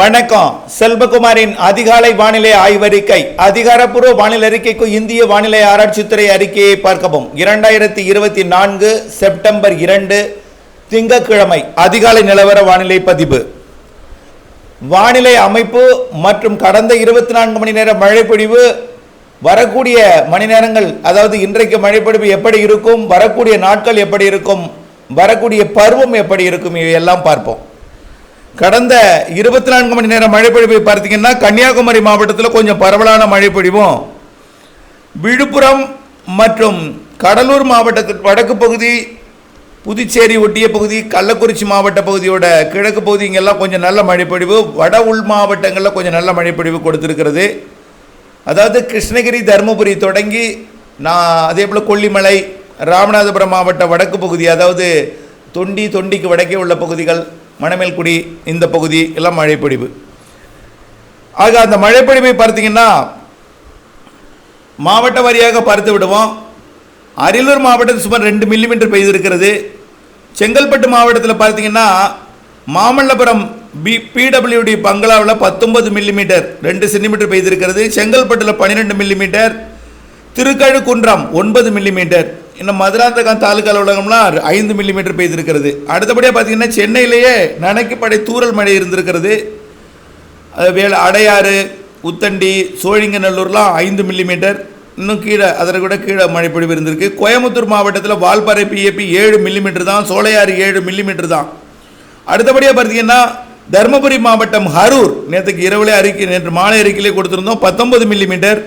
வணக்கம். செல்வகுமாரின் அதிகாலை வானிலை ஆய்வறிக்கை. அதிகாரப்பூர்வ வானிலை அறிக்கைக்கு இந்திய வானிலை ஆராய்ச்சித்துறை அறிக்கையை பார்க்கவும். 2024 செப்டம்பர் 2 திங்கட்கிழமை அதிகாலை நிலவர வானிலை பதிவு. வானிலை அமைப்பு மற்றும் கடந்த 24 மணி நேர மழைப்பொழிவு, வரக்கூடிய மணி நேரங்கள், அதாவது இன்றைக்கு மழைப்பொழிவு எப்படி இருக்கும், வரக்கூடிய நாட்கள் எப்படி இருக்கும், வரக்கூடிய பருவம் எப்படி இருக்கும், இவையெல்லாம் பார்ப்போம். கடந்த 24 மணி நேரம் மழைப்பொழிவை பார்த்தீங்கன்னா கன்னியாகுமரி மாவட்டத்தில் கொஞ்சம் பரவலான மழைப்பொழிவும், விழுப்புரம் மற்றும் கடலூர் மாவட்டத்தின் வடக்கு பகுதி, புதுச்சேரி ஒட்டிய பகுதி, கள்ளக்குறிச்சி மாவட்ட பகுதியோட கிழக்கு பகுதி, இங்கெல்லாம் கொஞ்சம் நல்ல மழைப்பொழிவு, வட உள் மாவட்டங்களில் கொஞ்சம் நல்ல மழைப்பொழிவு கொடுத்துருக்கிறது. அதாவது கிருஷ்ணகிரி, தருமபுரி தொடங்கி அதே போல் கொல்லிமலை, ராமநாதபுரம் மாவட்ட வடக்கு பகுதி, அதாவது தொண்டிக்கு வடக்கே உள்ள பகுதிகள், மணமேல்குடி, இந்த பகுதி எல்லாம் மழைப்பொழிவு. ஆக அந்த மழைப்பொழிவை பார்த்தீங்கன்னா மாவட்ட வாரியாக பார்த்து விடுவோம். அரியலூர் மாவட்டத்தில் சுமார் 2 மில்லிமீட்டர் பெய்திருக்கிறது. செங்கல்பட்டு மாவட்டத்தில் பார்த்தீங்கன்னா மாமல்லபுரம் பிடபிள்யூடி பங்களாவில் 19 மில்லிமீட்டர் 2 சென்டிமீட்டர் பெய்திருக்கிறது. செங்கல்பட்டில் 12 மில்லிமீட்டர், திருக்கழுக்குன்றம் 9 மில்லிமீட்டர், இன்னும் மதுராந்தகம் தாலுக்கா உலகம்லாம் 5 மில்லிமீட்டர் பெய்திருக்கிறது. அடுத்தபடியாக பார்த்தீங்கன்னா சென்னையிலேயே நனைக்கப்படை தூறல் மழை இருந்திருக்கிறது. அடையாறு, உத்தண்டி, சோழிங்கநல்லூர்லாம் 5 மில்லிமீட்டர், இன்னும் கீழே அதற்கு கூட கீழே மழைப்பொழிவு இருந்திருக்கு. கோயம்புத்தூர் மாவட்டத்தில் வால்பாறை பிஏபி 7 மில்லிமீட்டர் தான், சோலையாறு 7 மில்லிமீட்டர் தான். அடுத்தபடியாக பார்த்தீங்கன்னா தருமபுரி மாவட்டம் ஹரூர் நேற்று மாலை அறிக்கையிலே கொடுத்துருந்தோம் 19 millimetre,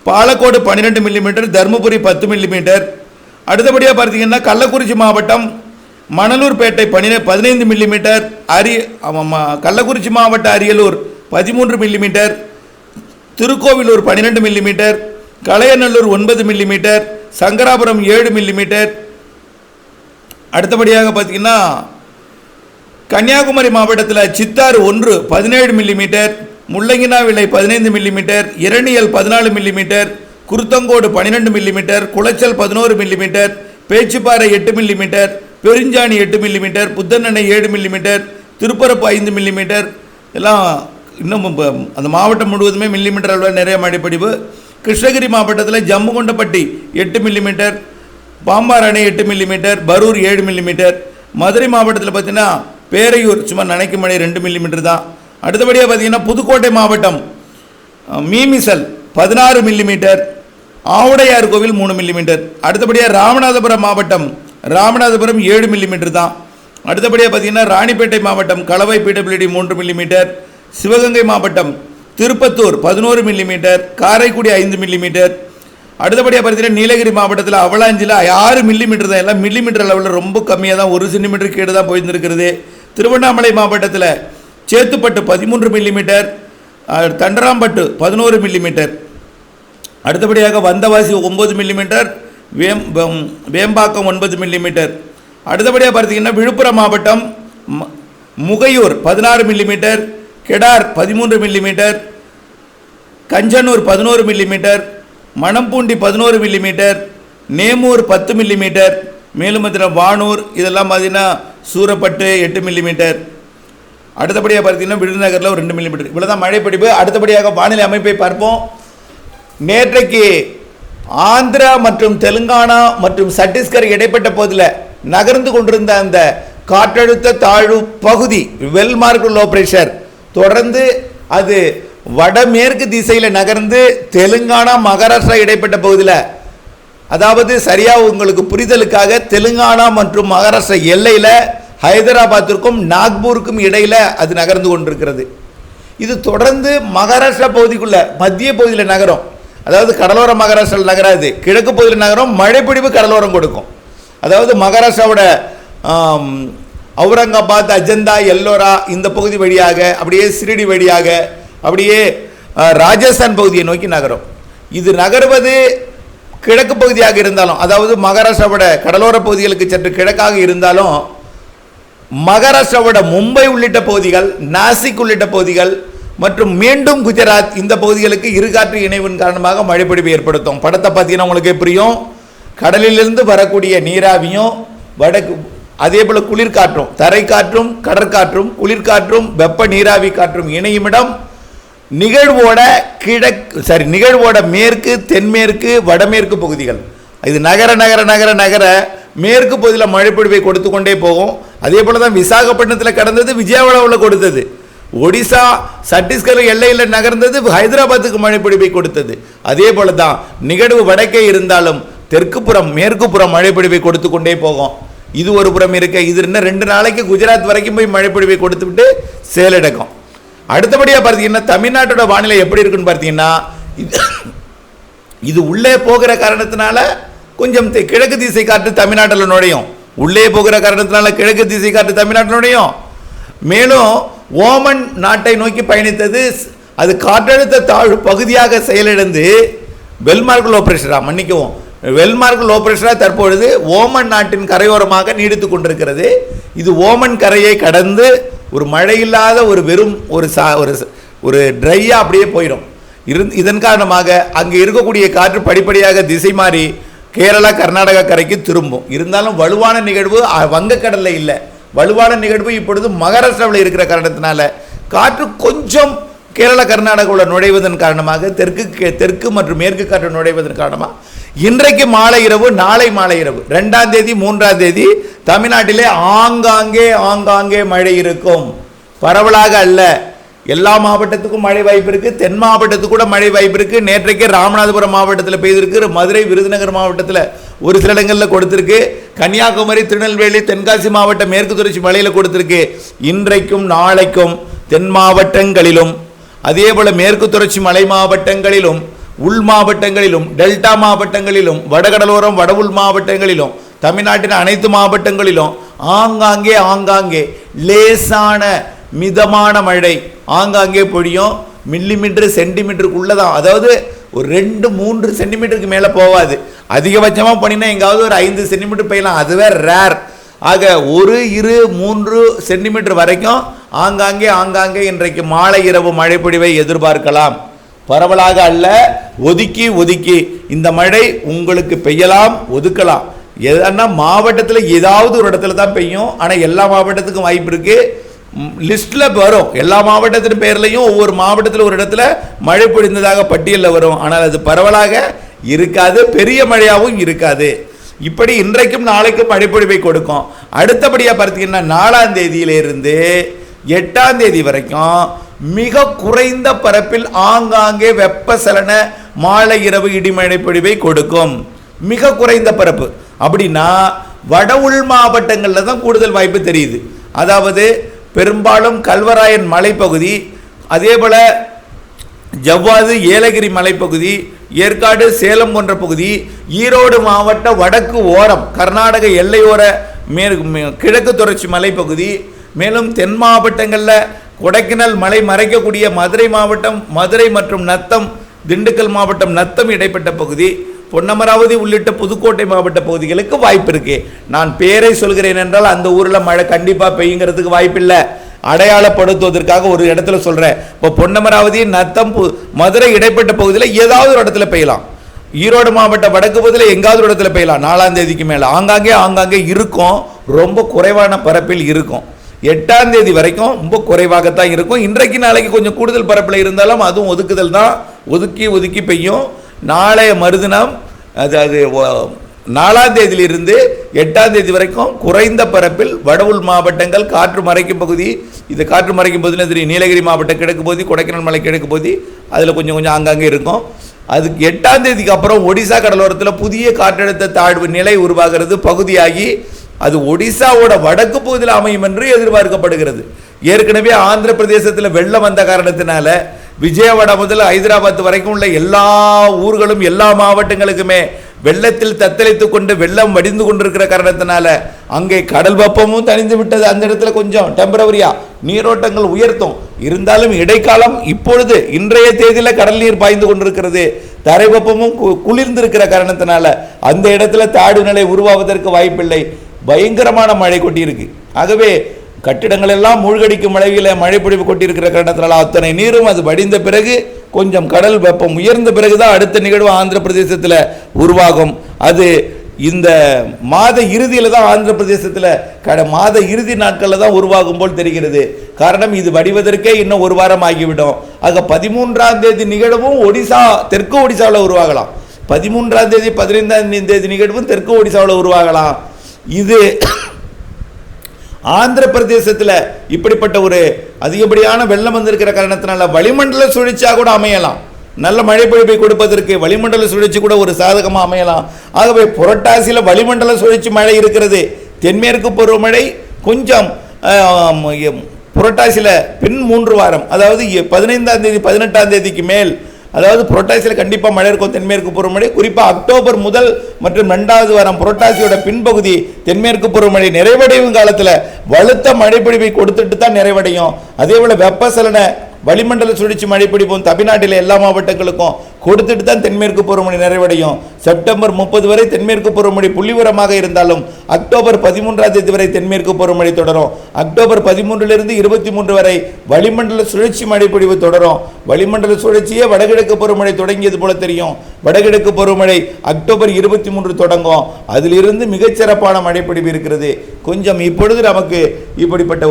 Palacode 12 millimetre, Dharmapuri 10 millimetre. அடுத்தபடியாக பார்த்தீங்கன்னா கள்ளக்குறிச்சி மாவட்டம் மணலூர்பேட்டை 15 மில்லிமீட்டர், கள்ளக்குறிச்சி மாவட்ட Ariyalur 13 millimetre, Thirukkoilur 12 millimetre, Kalayanallur 9 millimetre, Sankarapuram 7 millimetre. அடுத்தபடியாக பார்த்தீங்கன்னா கன்னியாகுமரி மாவட்டத்தில் Chittar 1 17 millimetre, Mullanginavilai 15 millimetre, Eraniel 14 millimetre, Kuruthancode 12 millimetre, Colachel 11 millimetre, Pechiparai 8 millimetre, Perunchani 8 millimetre, Puthenanai 7 millimetre, Thiruparappu 5 millimetre. எல்லாம் இன்னும் அந்த மாவட்டம் முழுவதுமே மில்லிமீட்டர் அளவில் நிறைய மழைப்பொழிவு. கிருஷ்ணகிரி மாவட்டத்தில் ஜம்முகுண்டப்பட்டி 8 மில்லிமீட்டர், பாம்பார் அணை 8 மில்லிமீட்டர், பரூர் 7 மில்லிமீட்டர். மதுரை மாவட்டத்தில் பார்த்தீங்கன்னா பேரையூர் சும்மா நனைக்கும் மழை 2 மில்லிமீட்டர் தான். அடுத்தபடியாக பார்த்தீங்கன்னா புதுக்கோட்டை மாவட்டம் மீமிசல் 16 மில்லிமீட்டர், ஆவுடையார் கோவில் 3 மில்லிமீட்டர். அடுத்தபடியாக ராமநாதபுரம் மாவட்டம் 7 மில்லிமீட்டர் தான். அடுத்தபடியாக பார்த்தீங்கன்னா ராணிப்பேட்டை மாவட்டம் கலவை பிடபிள்யூடி 3 மில்லிமீட்டர், சிவகங்கை மாவட்டம் திருப்பத்தூர் 11 மில்லிமீட்டர், காரைக்குடி 5 மில்லிமீட்டர். அடுத்தபடியாக பார்த்தீங்கன்னா நீலகிரி மாவட்டத்தில் அவலாஞ்சில் 6 மில்லிமீட்டர் தான். எல்லாம் மில்லிமீட்டர் அளவில் ரொம்ப கம்மியாக தான், 1 சென்டிமீட்டர் கீழே தான் போயிருந்திருக்கிறது. திருவண்ணாமலை மாவட்டத்தில் சேத்துப்பட்டு 13 மில்லிமீட்டர், தண்டராம்பட்டு 11 மில்லிமீட்டர். அடுத்தபடியாக வந்தவாசி 9 மில்லிமீட்டர், வேம்பாக்கம் 9 மில்லிமீட்டர். அடுத்தபடியாக பார்த்தீங்கன்னா விழுப்புரம் மாவட்டம் Mugaiyur 16 millimetre, Kedar 13 millimetre, Kanjanur 11 millimetre, Manampoondi 11 millimetre, Nemur 10 millimetre, மேலும் வானூர் இதெல்லாம் பார்த்தீங்கன்னா சூரப்பட்டு 8 மில்லிமீட்டர். அடுத்தபடியாக பார்த்தீங்கன்னா விருதுநகரில் 2 மில்லிமீட்டர். இவ்வளோதான் மழைப்பொழிவு. அடுத்தபடியாக வானிலை அமைப்பை பார்ப்போம். நேற்றைக்கு ஆந்திரா மற்றும் தெலுங்கானா மற்றும் சத்தீஸ்கர் இடைப்பட்ட போதில் நகர்ந்து கொண்டிருந்த அந்த காற்றழுத்த தாழ்வு பகுதி வெல்மார்க் லோ பிரஷர் தொடர்ந்து அது வடமேற்கு திசையில் நகர்ந்து தெலுங்கானா மகாராஷ்டிரா இடைப்பட்ட பகுதியில், அதாவது சரியாக உங்களுக்கு புரிதலுக்காக தெலுங்கானா மற்றும் மகாராஷ்டிரா எல்லையில் ஹைதராபாத்திற்கும் நாக்பூருக்கும் இடையில் அது நகர்ந்து கொண்டிருக்கிறது. இது தொடர்ந்து மகாராஷ்டிரா பகுதிக்குள்ள மத்திய பகுதியில் நகரும். அதாவது கடலோர மகாராஷ்டிராவில் நகராது, கிழக்கு பகுதியில் நகரம், மழைப்பொழிவு கடலோரம் கொடுக்கும். அதாவது மகாராஷ்டிராவோட அவுரங்காபாத், அஜந்தா, எல்லோரா இந்த பகுதி வழியாக அப்படியே சிரிடி வழியாக அப்படியே ராஜஸ்தான் பகுதியை நோக்கி நகரும். இது நகர்வது கிழக்கு பகுதியாக இருந்தாலும், அதாவது மகாராஷ்டிராவோட கடலோர பகுதிகளுக்கு சற்று கிழக்காக இருந்தாலும், மகாராஷ்டிராவோட மும்பை உள்ளிட்ட பகுதிகள், நாசிக் உள்ளிட்ட பகுதிகள் மற்றும் மீண்டும் குஜராத் இந்த பகுதிகளுக்கு இருகாற்று இணைவின் காரணமாக மழைப்பொழிவு ஏற்படுத்தும். படத்தை பார்த்தீங்கன்னா உங்களுக்கே புரியும். கடலிலிருந்து வரக்கூடிய நீராவியும் அதே போல குளிர்காற்றும், தரை காற்றும் கடற்காற்றும் குளிர்காற்றும் வெப்ப நீராவி காற்றும் இணையுமிடம் நிகழ்வோட நிகழ்வோட மேற்கு தென்மேற்கு வடமேற்கு பகுதிகள். இது நகர நகர நகர நகர மேற்கு பகுதியில் மழைப்பொழிவை கொடுத்து கொண்டே போகும். அதே போல தான் விசாகப்பட்டினத்தில் கடந்தது, விஜயவாடாவில் கொடுத்தது, ஒடிசா சத்தீஸ்கர் எல்லையில் நகர்ந்தது, ஹைதராபாத்துக்கு மழைப்பொழிவை கொடுத்தது. அதே போல தான் நிகழ்வு வடக்கே இருந்தாலும் தெற்கு புறம் மேற்கு புறம் மழைப்பொழிவை கொடுத்து கொண்டே போகும். இது ஒரு புறம் இருக்க, இது இன்னும் 2 நாளைக்கு குஜராத் வரைக்கும் போய் மழைப்பொழிவை கொடுத்து விட்டு செயலடக்கும். அடுத்தபடியாக பார்த்தீங்கன்னா தமிழ்நாட்டோட வானிலை எப்படி இருக்குன்னு பார்த்தீங்கன்னா, இது உள்ளே போகிற காரணத்தினால கொஞ்சம் கிழக்கு திசை காற்று தமிழ்நாட்டில் நுழையும். உள்ளே போகிற காரணத்தினால கிழக்கு திசை காற்று தமிழ்நாட்டில் நுழையும். மேலும் ஓமன் நாட்டை நோக்கி பயணித்தது, அது காற்றழுத்த தாழ்வு பகுதியாக செயலிழந்து வெல்மார்க் லோ பிரஷரா மன்னிக்கவும் வெல்மார்க் லோ பிரஷரா தற்பொழுது ஓமன் நாட்டின் கரையோரமாக நீடித்து கொண்டிருக்கிறது. இது ஓமன் கரையை கடந்து ஒரு மழையில்லாத ஒரு வெறும் ஒரு ட்ரையாக அப்படியே போயிடும். இதன் காரணமாக அங்கே இருக்கக்கூடிய காற்று படிப்படியாக திசை மாறி கேரளா கர்நாடகா கரைக்கு திரும்பும். இருந்தாலும் வலுவான நிகழ்வு வங்கக்கடலில் இல்லை, வலுவான நிகழ்வு இப்பொழுது மகாராஷ்டிராவில் இருக்கிற காரணத்தினால காற்று கொஞ்சம் கேரளா கர்நாடகாவில் நுழைவதன் காரணமாக தெற்கு மற்றும் மேற்கு காற்று நுழைவதன் காரணமாக இன்றைக்கு மாலை இரவு நாளை மாலை இரவு 2ஆம் தேதி 3ஆம் தேதி தமிழ்நாட்டிலே ஆங்காங்கே மழை இருக்கும். பரவலாக அல்ல, எல்லா மாவட்டத்துக்கும் மழை வாய்ப்பு இருக்கு. தென் மாவட்டத்துக்கு கூட மழை வாய்ப்பு இருக்கு. நேற்றைக்கே ராமநாதபுரம் மாவட்டத்தில் பெய்திருக்கு, மதுரை விருதுநகர் மாவட்டத்தில் ஒரு சில இடங்களில் கொடுத்திருக்கு, கன்னியாகுமரி திருநெல்வேலி தென்காசி மாவட்டம் மேற்கு தொடர்ச்சி மலையில் கொடுத்திருக்கு. இன்றைக்கும் நாளைக்கும் தென் மாவட்டங்களிலும் அதே போல மேற்கு தொடர்ச்சி மலை மாவட்டங்களிலும் உள் மாவட்டங்களிலும் டெல்டா மாவட்டங்களிலும் வடகடலோரம் வட உள் மாவட்டங்களிலும் தமிழ்நாட்டின் அனைத்து மாவட்டங்களிலும் ஆங்காங்கே லேசான மிதமான மழை ஆங்காங்கே பொழியும். மில்லிமீட்டர் சென்டிமீட்டருக்குள்ளதான், அதாவது ஒரு 2-3 சென்டிமீட்டருக்கு மேலே போகாது. அதிகபட்சமாக பண்ணினா எங்காவது ஒரு 5 சென்டிமீட்டர் பெய்யலாம், அதுவே ரேர். ஆக 1-2-3 சென்டிமீட்டர் வரைக்கும் ஆங்காங்கே இன்றைக்கு மாலை இரவு மழை பொழிவை எதிர்பார்க்கலாம். பரவலாக அல்ல, ஒதுக்கி இந்த மழை உங்களுக்கு பெய்யலாம், ஒதுக்கலாம். எதனா மாவட்டத்தில் ஏதாவது ஒரு இடத்துல தான் பெய்யும். ஆனால் எல்லா மாவட்டத்துக்கும் வாய்ப்பு இருக்கு. லிஸ்ட்ல வரும், எல்லா மாவட்டத்தின் பேர்லையும் ஒவ்வொரு மாவட்டத்தில் ஒரு இடத்துல மழை பொழிந்ததாக பட்டியலில் வரும். ஆனால் அது பரவலாக இருக்காது, பெரிய மழையாகவும் இருக்காது. இப்படி இன்றைக்கும் நாளைக்கும் மழைப்பொழிவை கொடுக்கும். அடுத்தபடியாக பார்த்தீங்கன்னா 4ஆம் தேதியிலிருந்து 8ஆம் தேதி வரைக்கும் மிக குறைந்த பரப்பில் ஆங்காங்கே வெப்பசலன மாலை இரவு இடிமழை பொழிவை கொடுக்கும். மிக குறைந்த பரப்பு அப்படின்னா வட உள் மாவட்டங்களில் தான் கூடுதல் வாய்ப்பு தெரியுது. அதாவது பெரும்பாலும் கல்வராயன் மலைப்பகுதி, அதே போல ஜவ்வாது ஏலகிரி மலைப்பகுதி, ஏற்காடு சேலம் போன்ற பகுதி, ஈரோடு மாவட்ட வடக்கு ஓரம் கர்நாடக எல்லையோர கிழக்கு தொடர்ச்சி மலைப்பகுதி, மேலும் தென் மாவட்டங்களில் கொடைக்கானல் மலை மறைக்கக்கூடிய மதுரை மாவட்டம், மதுரை மற்றும் நத்தம் திண்டுக்கல் மாவட்டம் நத்தம் இடைப்பட்ட பகுதி, பொன்னமராவதி உள்ளிட்ட புதுக்கோட்டை மாவட்ட பகுதிகளுக்கு வாய்ப்பு இருக்கு. நான் பேரை சொல்கிறேன் என்றால் அந்த ஊரில் மழை கண்டிப்பாக பெய்யுங்கிறதுக்கு வாய்ப்பில்லை, அடையாளப்படுத்துவதற்காக ஒரு இடத்துல சொல்கிறேன். இப்போ பொன்னமராவதி நத்தம் மதுரை இடைப்பட்ட பகுதியில் ஏதாவது ஒரு இடத்துல பெய்யலாம். ஈரோடு மாவட்ட வடக்கு பகுதியில் எங்காவது ஒரு இடத்துல பெய்யலாம். 4ஆம் தேதிக்கு மேலே ஆங்காங்கே இருக்கும், ரொம்ப குறைவான பரப்பில் இருக்கும். 8ஆம் தேதி வரைக்கும் ரொம்ப குறைவாகத்தான் இருக்கும். இன்றைக்கு நாளைக்கு கொஞ்சம் கூடுதல் பரப்பில் இருந்தாலும் அதுவும் ஒதுக்குதல் தான், ஒதுக்கி பெய்யும். நாளைய மறுதினம் அது 4ஆம் தேதியிலிருந்து 8ஆம் தேதி வரைக்கும் குறைந்த பரப்பில் வட உள் மாவட்டங்கள் காற்று மறைக்கும் பகுதி, இது காற்று மறைக்கும் பகுதியில் தெரியும், நீலகிரி மாவட்ட கிழக்கு பகுதி, கொடைக்கானல் மலை கிழக்கு பகுதி, அதில் கொஞ்சம் ஆங்காங்கே இருக்கும். அதுக்கு 8ஆம் தேதிக்கு அப்புறம் ஒடிசா கடலோரத்தில் புதிய காற்றழுத்த தாழ்வு நிலை உருவாகிறது, பகுதியாகி அது ஒடிசாவோட வடக்கு பகுதியில் அமையும் என்று எதிர்பார்க்கப்படுகிறது. ஏற்கனவே ஆந்திர பிரதேசத்தில் வெள்ளம் வந்த காரணத்தினால விஜயவாடா முதல் ஹைதராபாத் வரைக்கும் உள்ள எல்லா ஊர்களும் எல்லா மாவட்டங்களுக்குமே வெள்ளத்தில் தத்தளித்துக் கொண்டு வெள்ளம் வடிந்து கொண்டிருக்கிற காரணத்தினால அங்கே கடல் வெப்பமும் தணிந்து விட்டது. அந்த இடத்துல கொஞ்சம் டெம்பரவரியா நீரோட்டங்கள் உயர்த்தும். இருந்தாலும் இடைக்காலம் இப்பொழுது இன்றைய தேதியில் கடல் நீர் பாய்ந்து கொண்டிருக்கிறது. தரை வெப்பமும் குளிர்ந்திருக்கிற காரணத்தினால அந்த இடத்துல தாழ்வு நிலை உருவாவதற்கு வாய்ப்பில்லை. பயங்கரமான மழை கொட்டியிருக்கு. ஆகவே கட்டிடங்கள் எல்லாம் மூழ்கடிக்கும் அளவில் மழை பொழிவு கொட்டியிருக்கிற காரணத்தினால அத்தனை நீரும் அது வடிந்த பிறகு கொஞ்சம் கடல் வெப்பம் உயர்ந்த பிறகுதான் அடுத்த நிகழ்வு ஆந்திர பிரதேசத்தில் உருவாகும். அது இந்த மாத இறுதியில் தான் ஆந்திர பிரதேசத்தில் மாத இறுதி நாட்களில் தான் உருவாகும் போல் தெரிகிறது. காரணம், இது வடிவதற்கே இன்னும் ஒரு வாரம் ஆகிவிடும். ஆக 13ஆம் தேதி நிகழ்வும் ஒடிசா, தெற்கு ஒடிசாவில் உருவாகலாம். 13ஆம் தேதி 15ஆம் தேதி நிகழ்வும் தெற்கு ஒடிசாவில் உருவாகலாம். இது ஆந்திர பிரதேசத்தில் இப்படிப்பட்ட ஒரு அதிகப்படியான வெள்ளம் வந்திருக்கிற காரணத்தினால வளிமண்டல சுழற்சியாக கூட அமையலாம். நல்ல மழை பொழிவை கொடுப்பதற்கு வளிமண்டல சுழற்சி கூட ஒரு சாதகமாக அமையலாம். ஆகவே புரட்டாசியில் வளிமண்டல சுழற்சி மழை இருக்கிறது. தென்மேற்கு பருவமழை கொஞ்சம் புரட்டாசியில் பின் 3 வாரம், அதாவது 15ஆம் தேதி 18ஆம் தேதிக்கு மேல், அதாவது புரட்டாசியில் கண்டிப்பாக மழை இருக்கும். தென்மேற்கு பருவமழை குறிப்பாக அக்டோபர் முதல் மற்றும் 2வது வாரம் புரட்டாசியோட பின்பகுதி தென்மேற்கு பருவமழை நிறைவடையும் காலத்தில் வலுத்த மழைப்பொழிவை கொடுத்துட்டு தான் நிறைவடையும். அதே போல் வெப்பசலன வளிமண்டல சுழற்சி மழைப்பிடிப்போம் தமிழ்நாட்டில் எல்லா மாவட்டங்களுக்கும் கொடுத்துட்டு தான் தென்மேற்கு பருவமழை நிறைவடையும். செப்டம்பர் 30 வரை தென்மேற்கு பருவமழை புள்ளிவரமாக இருந்தாலும் அக்டோபர் 13ஆம் தேதி வரை தென்மேற்கு பருவமழை தொடரும். அக்டோபர் 13லிருந்து 23 வரை வளிமண்டல சுழற்சி மழைப்பொழிவு தொடரும். வளிமண்டல சுழற்சியே வடகிழக்கு பருவமழை தொடங்கியது போல தெரியும். வடகிழக்கு பருவமழை அக்டோபர் 23 தொடங்கும். அதிலிருந்து மிகச்சிறப்பான மழைப்பொழிவு இருக்கிறது. கொஞ்சம் இப்பொழுது நமக்கு இப்படிப்பட்ட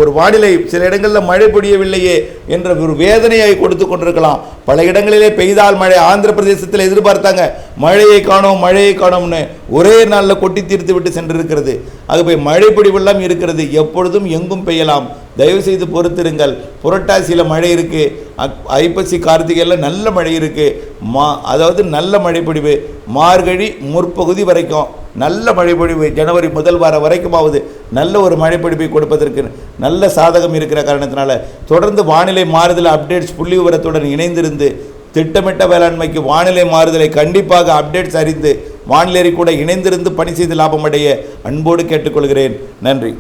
ஒரு வானிலை சில இடங்களில் மழை பொழியவில்லையே என்ற ஒரு வேதனையை கொடுத்து கொண்டிருக்கலாம். பல இடங்களிலே பெய்தால் மழை, ஆந்திர பிரதேசத்தில் எதிர்பார்த்தாங்க மழையை காணோம்னு ஒரே நாளில் கொட்டி தீர்த்து விட்டு சென்றிருக்கிறது. ஆகவே மழை பொழிவெல்லாம் இருக்கிறது, எப்பொழுதும் எங்கும் பெய்யலாம். தயவு செய்து பொறுத்திருங்கள். புரட்டாசியில் மழை இருக்கு, ஐப்பசி கார்த்திகையில் நல்ல மழை இருக்கு. அதாவது நல்ல மழை பொழிவு மார்கழி முற்பகுதி வரைக்கும் நல்ல மழைப்பொழிவு, ஜனவரி முதல் வாரம் வரைக்குமாவது நல்ல ஒரு மழைப்பொழிவை கொடுப்பதற்கு நல்ல சாதகம் இருக்கிற காரணத்தினால தொடர்ந்து வானிலை மாறுதல் அப்டேட்ஸ் புள்ளி விவரத்துடன் இணைந்திருந்து திட்டமிட்ட வேளாண்மைக்கு வானிலை மாறுதலை கண்டிப்பாக அப்டேட்ஸ் அறிந்து வானிலை கூட இணைந்திருந்து பணி செய்து லாபமடைய அன்போடு கேட்டுக்கொள்கிறேன். நன்றி.